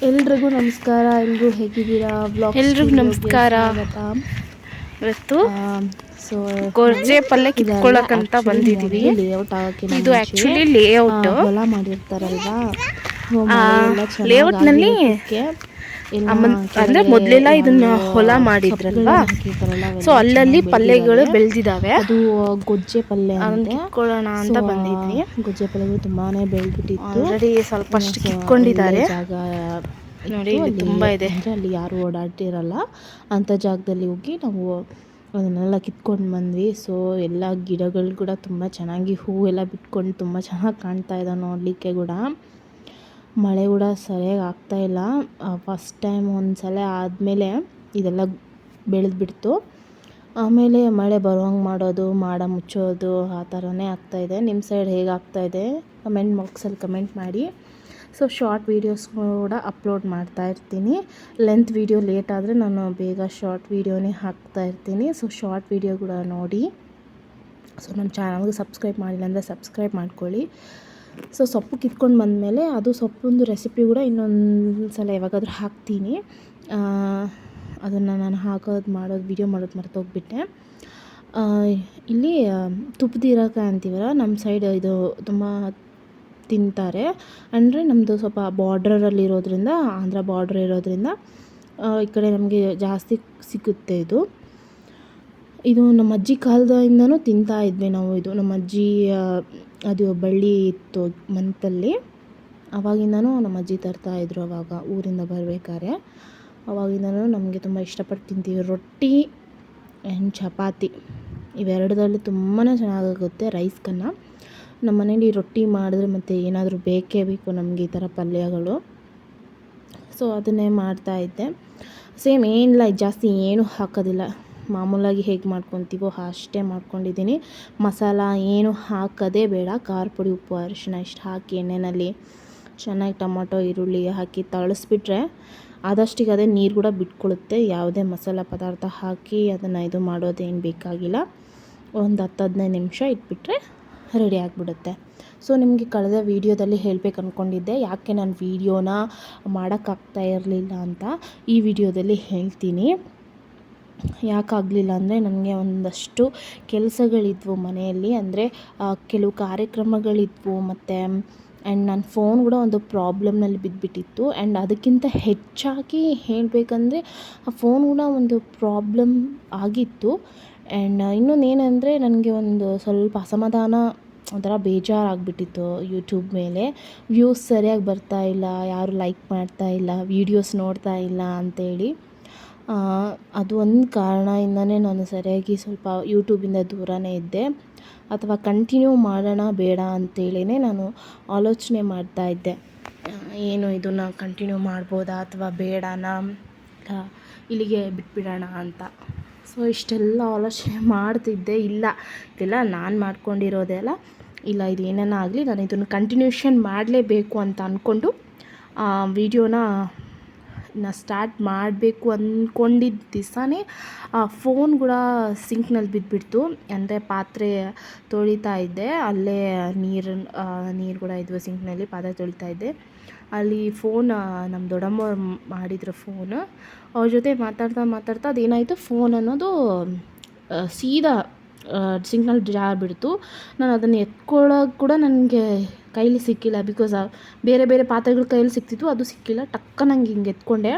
ಎಲ್ರಿಗೂ ನಮಸ್ಕಾರ. ಎಲ್ಲರೂ ಹೇಗಿದ್ದೀರಾ? ಎಲ್ರಿಗೂ ನಮಸ್ಕಾರ. ಇವತ್ತು ಗೊರ್ಜೆ ಪಲ್ಯ ಕಿತ್ಕೊಳ್ಳೋಕ್ಕಂತ ಬಂದಿದ್ದೀವಿ. ಲೇಔಟ್ ಆಗಕ್ಕೆ ಇದು ಆ್ಯಕ್ಚುಲಿ ಲೇಔಟ್. ಹೊಲ ಮಾಡಿರ್ತಾರಲ್ವಾ, ಲೇಔಟ್ನಲ್ಲಿ ಅಂದರೆ ಮೊದಲೆಲ್ಲ ಇದನ್ನ ಹೊಲ ಮಾಡಿದ್ರಲ್ವಾ, ಸೊ ಅಲ್ಲಲ್ಲಿ ಪಲ್ಯಗಳು ಬೆಳೆದಿದ್ದಾವೆ. ಅದು ಗೊಜ್ಜೆ ಪಲ್ಯ ಕಿತ್ಕೊಳ್ಳೋಣ ಅಂತ ಬಂದಿದ್ವಿ. ಗೊಜ್ಜೆ ಪಲ್ಯಗಳು ತುಂಬಾನೇ ಬೆಳೆದ್ಬಿಟ್ಟಿತ್ತು. ಆಲ್ರೆಡಿ ಸ್ವಲ್ಪ ಅಷ್ಟು ಕಿತ್ಕೊಂಡಿದ್ದಾರೆ. ಜಾಗ ನೋಡಿ, ತುಂಬ ಇದೆ. ಅಂದರೆ ಅಲ್ಲಿ ಯಾರು ಓಡಾಡ್ತಿರಲ್ಲ ಅಂಥ ಜಾಗದಲ್ಲಿ ಹೋಗಿ ನಾವು ಅದನ್ನೆಲ್ಲ ಕಿತ್ಕೊಂಡು ಬಂದ್ವಿ. ಸೊ ಎಲ್ಲ ಗಿಡಗಳು ಕೂಡ ತುಂಬ ಚೆನ್ನಾಗಿ ಹೂವೆಲ್ಲ ಬಿಟ್ಕೊಂಡು ತುಂಬ ಚೆನ್ನಾಗಿ ಕಾಣ್ತಾ ಇದೆ ನೋಡಲಿಕ್ಕೆ ಕೂಡ. ಮಳೆ ಕೂಡ ಸರಿಯಾಗಿ ಆಗ್ತಾಯಿಲ್ಲ. ಫಸ್ಟ್ ಟೈಮ್ ಒಂದು ಸಲ ಆದಮೇಲೆ ಇದೆಲ್ಲ ಬೆಳೆದ್ಬಿಡ್ತು. ಆಮೇಲೆ ಮಳೆ ಬರೋಂಗೆ ಮಾಡೋದು, ಮಾಡ ಮುಚ್ಚೋದು ಆ ಥರನೇ ಆಗ್ತಾಯಿದೆ. ನಿಮ್ಮ ಸೈಡ್ ಹೇಗೆ ಆಗ್ತಾಯಿದೆ ಕಮೆಂಟ್ ಬಾಕ್ಸಲ್ಲಿ ಕಮೆಂಟ್ ಮಾಡಿ. ಸೊ ಶಾರ್ಟ್ ವೀಡಿಯೋಸ್ ಕೂಡ ಅಪ್ಲೋಡ್ ಮಾಡ್ತಾ ಇರ್ತೀನಿ. ಲೆಂತ್ ವೀಡಿಯೋ ಲೇಟ್ ಆದರೆ ನಾನು ಬೇಗ ಶಾರ್ಟ್ ವೀಡಿಯೋನೇ ಹಾಕ್ತಾಯಿರ್ತೀನಿ. ಸೊ ಶಾರ್ಟ್ ವೀಡಿಯೋ ಕೂಡ ನೋಡಿ. ಸೊ ನನ್ನ ಚಾನಲ್ಗೆ ಸಬ್ಸ್ಕ್ರೈಬ್ ಮಾಡಿಲ್ಲ ಅಂದರೆ ಸಬ್ಸ್ಕ್ರೈಬ್ ಮಾಡ್ಕೊಳ್ಳಿ. ಸೊ ಸೊಪ್ಪು ಕಿತ್ಕೊಂಡು ಬಂದಮೇಲೆ ಅದು ಸೊಪ್ಪೊಂದು ರೆಸಿಪಿ ಕೂಡ ಇನ್ನೊಂದು ಸಲ ಯಾವಾಗಾದರೂ ಹಾಕ್ತೀನಿ. ಅದನ್ನು ನಾನು ಮಾಡೋದು ವೀಡಿಯೋ ಮಾಡೋದು ಮರ್ತೋಗ್ಬಿಟ್ಟೆ. ಇಲ್ಲಿ ತುಪ್ಪದ ಹೀರೆಕಾಯಿ ಅಂತೀವಲ್ಲ, ನಮ್ಮ ಸೈಡ್ ಇದು ತುಂಬ ತಿಂತಾರೆ. ಅಂದರೆ ನಮ್ಮದು ಸ್ವಲ್ಪ ಬಾರ್ಡ್ರಲ್ಲಿರೋದ್ರಿಂದ, ಆಂಧ್ರ ಬಾರ್ಡ್ರ್ ಇರೋದ್ರಿಂದ ಈ ಕಡೆ ನಮಗೆ ಜಾಸ್ತಿ ಸಿಗುತ್ತೆ. ಇದು ನಮ್ಮ ಅಜ್ಜಿ ಕಾಲದಿಂದನೂ ತಿಂತಾ ಇದ್ವಿ ನಾವು. ಇದು ನಮ್ಮ ಅಜ್ಜಿ ಅದು ಬಳ್ಳಿ ಇತ್ತು ಮಂತಲ್ಲಿ, ಆವಾಗಿಂದನೂ ನಮ್ಮ ಅಜ್ಜಿ ತರ್ತಾಯಿದ್ರು. ಆವಾಗ ಊರಿಂದ ಬರಬೇಕಾದ್ರೆ ಆವಾಗಿಂದನೂ ನಮಗೆ ತುಂಬ ಇಷ್ಟಪಟ್ಟು ತಿಂತೀವಿ. ರೊಟ್ಟಿ ಆ್ಯಂಡ್ ಚಪಾತಿ ಇವೆರಡರಲ್ಲಿ ತುಂಬಾ ಚೆನ್ನಾಗಾಗುತ್ತೆ ರೈಸ್ಕನ್ನು. ನಮ್ಮ ಮನೇಲಿ ರೊಟ್ಟಿ ಮಾಡಿದ್ರೆ ಮತ್ತು ಏನಾದರೂ ಬೇಕೇ ಬೇಕು ನಮಗೆ ಈ ಥರ ಪಲ್ಯಗಳು. ಸೊ ಅದನ್ನೇ ಮಾಡ್ತಾಯಿದ್ದೆ. ಸೇಮ್ ಏನಿಲ್ಲ, ಜಾಸ್ತಿ ಏನೂ ಹಾಕೋದಿಲ್ಲ. ಮಾಮೂಲಾಗಿ ಹೇಗೆ ಮಾಡ್ಕೊತೀವೋ ಅಷ್ಟೇ ಮಾಡ್ಕೊಂಡಿದ್ದೀನಿ. ಮಸಾಲ ಏನು ಹಾಕೋದೇ ಬೇಡ. ಖಾರ ಪುಡಿ, ಉಪ್ಪು, ಅರಿಶಿಣ ಇಷ್ಟು ಹಾಕಿ ಎಣ್ಣೆಯಲ್ಲಿ ಚೆನ್ನಾಗಿ ಟೊಮೊಟೊ ಈರುಳ್ಳಿ ಹಾಕಿ ತಳಿಸ್ಬಿಟ್ರೆ ಆದಷ್ಟಿಗೆ ಅದೇ ನೀರು ಕೂಡ ಬಿಟ್ಕೊಳ್ಳುತ್ತೆ. ಯಾವುದೇ ಮಸಾಲ ಪದಾರ್ಥ ಹಾಕಿ ಅದನ್ನು ಇದು ಮಾಡೋದೇನು ಬೇಕಾಗಿಲ್ಲ. ಒಂದು 10-15 ನಿಮಿಷ ಇಟ್ಬಿಟ್ರೆ ರೆಡಿ ಆಗಿಬಿಡುತ್ತೆ. ಸೊ ನಿಮಗೆ ಕಳೆದ ವೀಡಿಯೋದಲ್ಲಿ ಹೇಳಬೇಕು ಅಂದ್ಕೊಂಡಿದ್ದೆ, ಯಾಕೆ ನಾನು ವೀಡಿಯೋನ ಮಾಡೋಕ್ಕಾಗ್ತಾ ಇರಲಿಲ್ಲ ಅಂತ. ಈ ವಿಡಿಯೋದಲ್ಲಿ ಹೇಳ್ತೀನಿ. ಯಾಕಾಗಲಿಲ್ಲ ಅಂದರೆ ನನಗೆ ಒಂದಷ್ಟು ಕೆಲಸಗಳಿದ್ವು ಮನೆಯಲ್ಲಿ. ಅಂದರೆ ಕೆಲವು ಕಾರ್ಯಕ್ರಮಗಳಿದ್ವು, ಮತ್ತು ಆ್ಯಂಡ್ ನನ್ನ ಫೋನ್ ಕೂಡ ಒಂದು ಪ್ರಾಬ್ಲಮ್ನಲ್ಲಿ ಬಿದ್ದುಬಿಟ್ಟಿತ್ತು. ಆ್ಯಂಡ್ ಅದಕ್ಕಿಂತ ಹೆಚ್ಚಾಗಿ ಹೇಳಬೇಕಂದ್ರೆ ಆ ಫೋನ್ ಕೂಡ ಒಂದು ಪ್ರಾಬ್ಲಮ್ ಆಗಿತ್ತು. ಆ್ಯಂಡ್ ಇನ್ನೊಂದು ಏನಂದರೆ ನನಗೆ ಒಂದು ಸ್ವಲ್ಪ ಅಸಮಾಧಾನ, ಒಂಥರ ಬೇಜಾರಾಗಿಬಿಟ್ಟಿತ್ತು. ಯೂಟ್ಯೂಬ್ ಮೇಲೆ ವ್ಯೂಸ್ ಸರಿಯಾಗಿ ಬರ್ತಾಯಿಲ್ಲ, ಯಾರು ಲೈಕ್ ಮಾಡ್ತಾಯಿಲ್ಲ, ವೀಡಿಯೋಸ್ ನೋಡ್ತಾ ಇಲ್ಲ ಅಂಥೇಳಿ. ಅದು ಒಂದು ಕಾರಣದಿಂದನೇ ನಾನು ಸರಿಯಾಗಿ ಸ್ವಲ್ಪ ಯೂಟ್ಯೂಬಿಂದ ದೂರನೇ ಇದ್ದೆ. ಅಥವಾ ಕಂಟಿನ್ಯೂ ಮಾಡೋಣ ಬೇಡ ಅಂತೇಳಿನೇ ನಾನು ಆಲೋಚನೆ ಮಾಡ್ತಾಯಿದ್ದೆ. ಏನು ಇದನ್ನು ಕಂಟಿನ್ಯೂ ಮಾಡ್ಬೋದಾ ಅಥವಾ ಬೇಡನಾ, ಇಲ್ಲಿಗೆ ಬಿಟ್ಬಿಡೋಣ ಅಂತ. ಸೊ ಇಷ್ಟೆಲ್ಲ ಆಲೋಚನೆ ಮಾಡ್ತಿದ್ದೆ. ಇದೆಲ್ಲ ನಾನು ಮಾಡ್ಕೊಂಡಿರೋದೇ ಅಲ್ಲ, ಇಲ್ಲ ಇದು ಏನಾನ ಆಗಲಿ ನಾನು ಇದನ್ನು ಕಂಟಿನ್ಯೂಷನ್ ಮಾಡಲೇಬೇಕು ಅಂತ ಅಂದ್ಕೊಂಡು ವೀಡಿಯೋನ ಸ್ಟಾರ್ಟ್ ಮಾಡಬೇಕು ಅಂದ್ಕೊಂಡಿದ್ದ ದಿವಸನೇ ಫೋನ್ ಕೂಡ ಸಿಂಕ್ನಲ್ಲಿ ಬಿದ್ದುಬಿಡ್ತು. ಅಂದರೆ ಪಾತ್ರೆ ತೊಳಿತಾ ಇದ್ದೆ, ಅಲ್ಲೇ ನೀರು ಕೂಡ ಇದ್ವು ಸಿಂಕ್ನಲ್ಲಿ. ಪಾತ್ರೆ ತೊಳಿತಾ ಇದ್ದೆ, ಅಲ್ಲಿ ಫೋನ್ ನಮ್ಮ ದೊಡ್ಡಮ್ಮವ್ರು ಮಾಡಿದ್ರು ಫೋನು. ಅವ್ರ ಜೊತೆ ಮಾತಾಡ್ತಾ ಅದೇನಾಯಿತು, ಫೋನ್ ಅನ್ನೋದು ಸೀದಾ ಸಿಂಕ್ನಲ್ಲಿ ಜಾರಿಬಿಡ್ತು. ನಾನು ಅದನ್ನು ಎತ್ಕೊಳ್ಳೋಕೆ ಕೂಡ ನನಗೆ ಕೈಲಿ ಸಿಕ್ಕಿಲ್ಲ. ಬಿಕಾಸ್ ಬೇರೆ ಪಾತ್ರೆಗಳು ಕೈಯಲ್ಲಿ ಸಿಕ್ತಿತ್ತು, ಅದು ಸಿಕ್ಕಿಲ್ಲ. ಟಕ್ಕನಂಗೆ ಹಿಂಗೆ ಎತ್ಕೊಂಡೆ,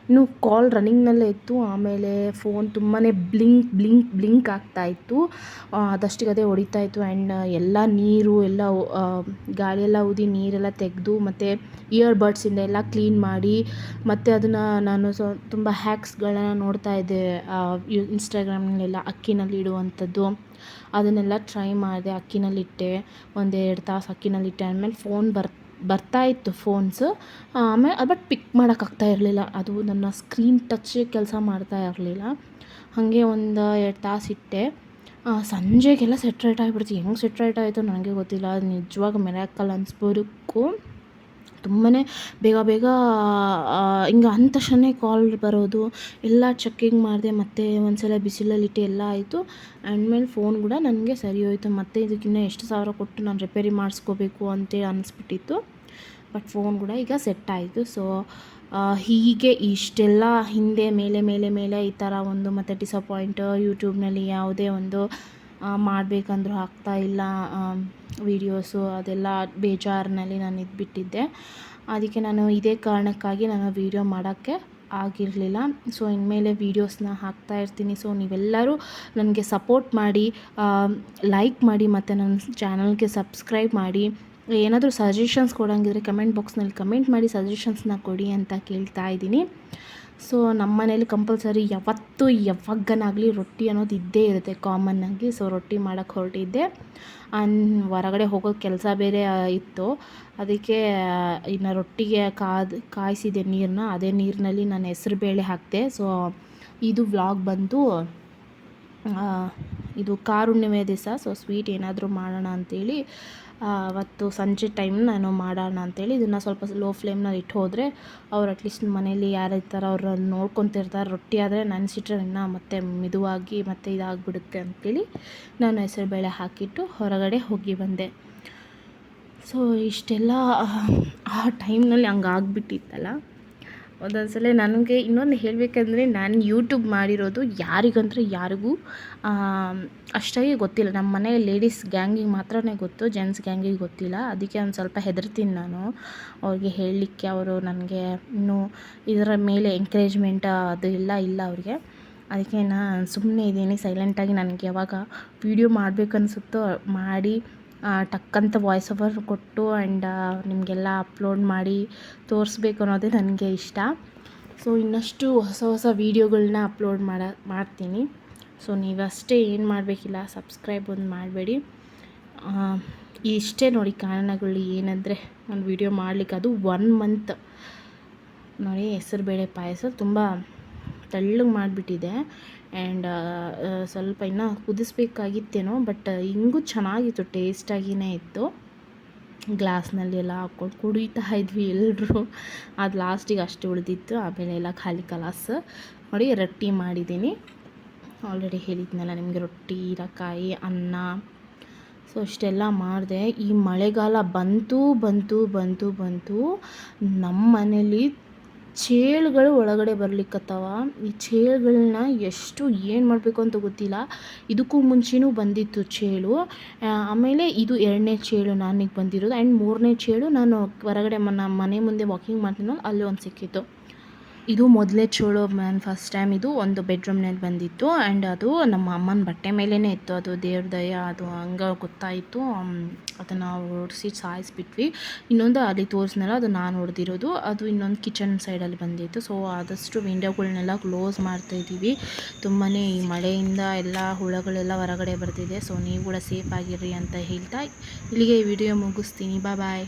ಇನ್ನೂ ಕಾಲ್ ರನ್ನಿಂಗ್ನಲ್ಲೇ ಇತ್ತು. ಆಮೇಲೆ ಫೋನ್ ತುಂಬಾ ಬ್ಲಿಂಕ್ ಆಗ್ತಾಯಿತ್ತು. ಅದಷ್ಟಿಗೆ ಅದೇ ಹೊಡಿತಾಯಿತ್ತು. ಆ್ಯಂಡ್ ಎಲ್ಲ ನೀರು ಎಲ್ಲ ಗಾಳಿಯೆಲ್ಲ ಊದಿ ನೀರೆಲ್ಲ ತೆಗೆದು ಮತ್ತು ಇಯರ್ಬಡ್ಸಿಂದ ಎಲ್ಲ ಕ್ಲೀನ್ ಮಾಡಿ, ಮತ್ತು ಅದನ್ನು ನಾನು ತುಂಬ ಹ್ಯಾಕ್ಸ್ಗಳನ್ನ ನೋಡ್ತಾ ಇದ್ದೆ ಇನ್ಸ್ಟಾಗ್ರಾಮ್ನಲ್ಲೆಲ್ಲ. ಅಕ್ಕಿನಲ್ಲಿ ಇಡುವಂಥದ್ದು ಅದನ್ನೆಲ್ಲ ಟ್ರೈ ಮಾಡಿದೆ. ಅಕ್ಕಿನಲ್ಲಿಟ್ಟೆ, 1-2 ತಾಸು ಅಕ್ಕಿನಲ್ಲಿಟ್ಟೆ. ಆದಮೇಲೆ ಫೋನ್ ಬರ್ತಾಯಿತ್ತು ಫೋನ್ಸು. ಆಮೇಲೆ ಬಟ್ ಪಿಕ್ ಮಾಡೋಕ್ಕಾಗ್ತಾ ಇರಲಿಲ್ಲ. ಅದು ನನ್ನ ಸ್ಕ್ರೀನ್ ಟಚ್ ಕೆಲಸ ಮಾಡ್ತಾ ಇರಲಿಲ್ಲ. ಹಾಗೆ 1-2 ತಾಸು ಇಟ್ಟೆ. ಸಂಜೆಗೆಲ್ಲ ಸೆಟ್ರೇಟ್ ಆಗಿಬಿಡ್ತು. ಹೆಂಗೆ ಸೆಟ್ರೇಟ್ ಆಯಿತು ನನಗೆ ಗೊತ್ತಿಲ್ಲ. ಅದು ನಿಜವಾಗ ಮಿರಾಕಲ್ ಅನಿಸ್ಬೋದಕ್ಕೂ. ತುಂಬಾ ಬೇಗ ಹಿಂಗೆ ಅಂದ ತಕ್ಷಣ ಕಾಲ್ ಬರೋದು, ಎಲ್ಲ ಚೆಕ್ಕಿಂಗ್ ಮಾಡಿದೆ. ಮತ್ತು ಒಂದು ಸಲ ಬಿಸಿಲಲ್ಲಿಟ್ಟು ಎಲ್ಲ ಆಯಿತು. ಆಮೇಲೆ ಫೋನ್ ಕೂಡ ನನಗೆ ಸರಿ ಹೋಯಿತು. ಮತ್ತು ಇದಕ್ಕಿನ್ನ ಎಷ್ಟು ಸಾವಿರ ಕೊಟ್ಟು ನಾನು ರಿಪೇರಿ ಮಾಡಿಸ್ಕೋಬೇಕು ಅಂತೇಳಿ ಅನ್ನಿಸ್ಬಿಟ್ಟಿತ್ತು. ಬಟ್ ಫೋನ್ ಕೂಡ ಈಗ ಸೆಟ್ ಆಯಿತು. ಸೊ ಹೀಗೆ ಇಷ್ಟೆಲ್ಲ ಹಿಂದೆ ಮೇಲೆ ಈ ಥರ ಒಂದು ಮತ್ತು ಡಿಸಪಾಯಿಂಟ್ ಯೂಟ್ಯೂಬ್ನಲ್ಲಿ ಯಾವುದೇ ಒಂದು ಮಾಡಬೇಕಂದ್ರೂ ಆಗ್ತಾಯಿಲ್ಲ ವೀಡಿಯೋಸು, ಅದೆಲ್ಲ ಬೇಜಾರಿನಲ್ಲಿ ನಾನು ಇದ್ಬಿಟ್ಟಿದ್ದೆ. ಅದಕ್ಕೆ ನಾನು ಇದೇ ಕಾರಣಕ್ಕಾಗಿ ನಾನು ವೀಡಿಯೋ ಮಾಡೋಕ್ಕೆ ಆಗಿರಲಿಲ್ಲ. ಸೊ ಇನ್ಮೇಲೆ ವೀಡಿಯೋಸ್ನ ಹಾಕ್ತಾಯಿರ್ತೀನಿ. ಸೊ ನೀವೆಲ್ಲರೂ ನನಗೆ ಸಪೋರ್ಟ್ ಮಾಡಿ, ಲೈಕ್ ಮಾಡಿ ಮತ್ತು ನನ್ನ ಚಾನಲ್ಗೆ ಸಬ್ಸ್ಕ್ರೈಬ್ ಮಾಡಿ. ಏನಾದರೂ ಸಜೆಷನ್ಸ್ ಕೊಡೋಂಗಿದ್ರೆ ಕಮೆಂಟ್ ಬಾಕ್ಸ್ನಲ್ಲಿ ಕಮೆಂಟ್ ಮಾಡಿ ಸಜೆಷನ್ಸ್ನ ಕೊಡಿ ಅಂತ ಕೇಳ್ತಾ ಇದ್ದೀನಿ. ಸೊ ನಮ್ಮ ಮನೇಲಿ ಕಂಪಲ್ಸರಿ ಯಾವಾಗನಾಗಲಿ ರೊಟ್ಟಿ ಅನ್ನೋದು ಇದ್ದೇ ಇರುತ್ತೆ ಕಾಮನ್ನಾಗಿ. ಸೊ ರೊಟ್ಟಿ ಮಾಡೋಕ್ಕೆ ಹೊರಟಿದ್ದೆ. ಹೊರಗಡೆ ಹೋಗೋ ಕೆಲಸ ಬೇರೆ ಇತ್ತು. ಅದಕ್ಕೆ ಇನ್ನು ರೊಟ್ಟಿಗೆ ಕಾಯಿಸಿದೆ ನೀರನ್ನ. ಅದೇ ನೀರಿನಲ್ಲಿ ನಾನು ಹೆಸರುಬೇಳೆ ಹಾಕಿದೆ. ಸೊ ಇದು ವ್ಲಾಗ್ ಬಂದು ಇದು ಕಾರುಣ್ಣಿಮೆ ದಿವಸ. ಸೊ ಸ್ವೀಟ್ ಏನಾದರೂ ಮಾಡೋಣ ಅಂಥೇಳಿ ಅವತ್ತು ಸಂಜೆ ಟೈಮ್ ನಾನು ಮಾಡೋಣ ಅಂಥೇಳಿ ಇದನ್ನು ಸ್ವಲ್ಪ ಲೋ ಫ್ಲೇಮ್ನಲ್ಲಿ ಇಟ್ಟು ಹೋದರೆ ಅವ್ರು ಅಟ್ಲೀಸ್ಟ್ ಮನೇಲಿ ಯಾರು ಇರ್ತಾರೆ ಅವ್ರು ನೋಡ್ಕೊತಿರ್ತಾರೆ. ರೊಟ್ಟಿ ಆದರೆ ನೆನೆಸಿಟ್ರೆ ಇನ್ನೂ ಮತ್ತೆ ಮೆದುವಾಗಿ ಮತ್ತು ಇದಾಗಿಬಿಡುತ್ತೆ ಅಂಥೇಳಿ ನಾನು ಹೆಸರುಬೇಳೆ ಹಾಕಿಟ್ಟು ಹೊರಗಡೆ ಹೋಗಿ ಬಂದೆ. ಸೊ ಇಷ್ಟೆಲ್ಲ ಆ ಟೈಮ್ನಲ್ಲಿ ಹಂಗೆ ಆಗಿಬಿಟ್ಟಿತ್ತಲ್ಲ. ಒಂದೊಂದು ಸಲ ನನಗೆ ಇನ್ನೊಂದು ಹೇಳಬೇಕಂದ್ರೆ, ನಾನು ಯೂಟ್ಯೂಬ್ ಮಾಡಿರೋದು ಯಾರಿಗೂ ಅಷ್ಟಾಗಿ ಗೊತ್ತಿಲ್ಲ. ನಮ್ಮ ಮನೆ ಲೇಡೀಸ್ ಗ್ಯಾಂಗಿಗೆ ಮಾತ್ರನೇ ಗೊತ್ತು, ಜೆಂಟ್ಸ್ ಗ್ಯಾಂಗಿಗೆ ಗೊತ್ತಿಲ್ಲ. ಅದಕ್ಕೆ ಒಂದು ಸ್ವಲ್ಪ ಹೆದರ್ತೀನಿ ನಾನು ಅವ್ರಿಗೆ ಹೇಳಲಿಕ್ಕೆ. ಅವರು ನನಗೆ ಇನ್ನೂ ಇದರ ಮೇಲೆ ಎಂಕರೇಜ್ಮೆಂಟ್ ಅದು ಎಲ್ಲ ಇಲ್ಲ ಅವ್ರಿಗೆ. ಅದಕ್ಕೆ ನಾನು ಸುಮ್ಮನೆ ಇದ್ದೀನಿ ಸೈಲೆಂಟಾಗಿ. ನನಗೆ ಯಾವಾಗ ವೀಡಿಯೋ ಮಾಡಬೇಕನ್ಸುತ್ತೋ ಮಾಡಿ ಟಕ್ಕಂತ ವಾಯ್ಸ್ ಓವರ್ ಕೊಟ್ಟು ಆ್ಯಂಡ್ ನಿಮಗೆಲ್ಲ ಅಪ್ಲೋಡ್ ಮಾಡಿ ತೋರಿಸ್ಬೇಕು ಅನ್ನೋದೇ ನನಗೆ ಇಷ್ಟ. ಸೊ ಇನ್ನಷ್ಟು ಹೊಸ ವೀಡಿಯೋಗಳನ್ನ ಅಪ್ಲೋಡ್ ಮಾಡ್ತೀನಿ. ಸೊ ನೀವಷ್ಟೇ ಏನು ಮಾಡಬೇಕಿಲ್ಲ, ಸಬ್ಸ್ಕ್ರೈಬ್ ಒಂದು ಮಾಡಬೇಡಿ. ಇಷ್ಟೇ ನೋಡಿ ಕಾರಣಗಳು ಏನಂದರೆ ಒಂದು ವೀಡಿಯೋ ಮಾಡಲಿಕ್ಕೆ. ಅದು 1 ಮಂತ್ ನೋಡಿ. ಹೆಸರುಬೇಳೆ ಪಾಯಸ ತುಂಬ ತೆಳ್ಳಗೆ ಮಾಡಿಬಿಟ್ಟಿದೆ ಆ್ಯಂಡ್ ಸ್ವಲ್ಪ ಇನ್ನೂ ಕುದಿಸ್ಬೇಕಾಗಿತ್ತೇನೋ, ಬಟ್ ಹಿಂಗೂ ಚೆನ್ನಾಗಿತ್ತು, ಟೇಸ್ಟಾಗಿಯೇ ಇತ್ತು. ಗ್ಲಾಸ್ನಲ್ಲಿ ಎಲ್ಲ ಹಾಕ್ಕೊಂಡು ಕುಡಿತಾ ಇದ್ವಿ ಎಲ್ಲರೂ. ಅದು ಲಾಸ್ಟಿಗೆ ಅಷ್ಟು ಉಳಿದಿತ್ತು, ಆಮೇಲೆ ಎಲ್ಲ ಖಾಲಿ ಕಲಾಸ್ ನೋಡಿ. ರೊಟ್ಟಿ ಮಾಡಿದ್ದೀನಿ, ಆಲ್ರೆಡಿ ಹೇಳಿದ್ನಲ್ಲ ನಿಮಗೆ, ರೊಟ್ಟಿ, ಹೀರೆಕಾಯಿ, ಅನ್ನ. ಸೊ ಇಷ್ಟೆಲ್ಲ ಮಾಡಿದೆ. ಈ ಮಳೆಗಾಲ ಬಂತು ನಮ್ಮ ಮನೇಲಿ ಚೇಳುಗಳು ಒಳಗಡೆ ಬರ್ಲಿಕ್ಕತ್ತವ. ಈ ಚೇಳುಗಳನ್ನ ಎಷ್ಟು ಏನು ಮಾಡಬೇಕು ಅಂತ ಗೊತ್ತಿಲ್ಲ. ಇದಕ್ಕೂ ಮುಂಚೆನೂ ಬಂದಿತ್ತು ಚೇಳು. ಆಮೇಲೆ ಇದು 2ನೇ ಚೇಳು ನನಗೆ ಬಂದಿರೋದು. ಆ್ಯಂಡ್ 3ನೇ ಚೇಳು ನಾನು ಹೊರಗಡೆ ಮನೆ ಮುಂದೆ ವಾಕಿಂಗ್ ಮಾಡ್ತೀನೋ ಅಲ್ಲಿ ಒಂದು ಸಿಕ್ಕಿತ್ತು. ಇದು ಮೊದಲೇ ಚೇಳು. ನಾನು ಫಸ್ಟ್ ಟೈಮ್ ಇದು ಒಂದು ಬೆಡ್ರೂಮ್ನಲ್ಲಿ ಬಂದಿತ್ತು. ಆ್ಯಂಡ್ ಅದು ನಮ್ಮ ಅಮ್ಮನ ಬಟ್ಟೆ ಮೇಲೇ ಇತ್ತು. ಅದು ದೇವ್ರ ದಯ, ಅದು ಹಂಗೆ ಗೊತ್ತಾಯಿತು. ಅದನ್ನು ಹೊಡೆಸಿ ಸಾಯಿಸಿಬಿಟ್ವಿ. ಇನ್ನೊಂದು ಅಲ್ಲಿ ತೋರಿಸ್ನಲ್ಲ, ಅದು ನಾನು ಹೊಡೆದಿರೋದು. ಅದು ಇನ್ನೊಂದು ಕಿಚನ್ ಸೈಡಲ್ಲಿ ಬಂದಿತ್ತು. ಸೊ ಆದಷ್ಟು ವಿಂಡೋಗಳನ್ನೆಲ್ಲ ಕ್ಲೋಸ್ ಮಾಡ್ತಾಯಿದ್ದೀವಿ. ತುಂಬಾ ಈ ಮಳೆಯಿಂದ ಎಲ್ಲ ಹುಳಗಳೆಲ್ಲ ಹೊರಗಡೆ ಬರ್ತಿದೆ. ಸೊ ನೀವು ಕೂಡ ಸೇಫ್ ಆಗಿರ್ರಿ ಅಂತ ಹೇಳ್ತಾ ಇಲ್ಲಿಗೆ ಈ ವಿಡಿಯೋ ಮುಗಿಸ್ತೀನಿ. ಬಾಯ್.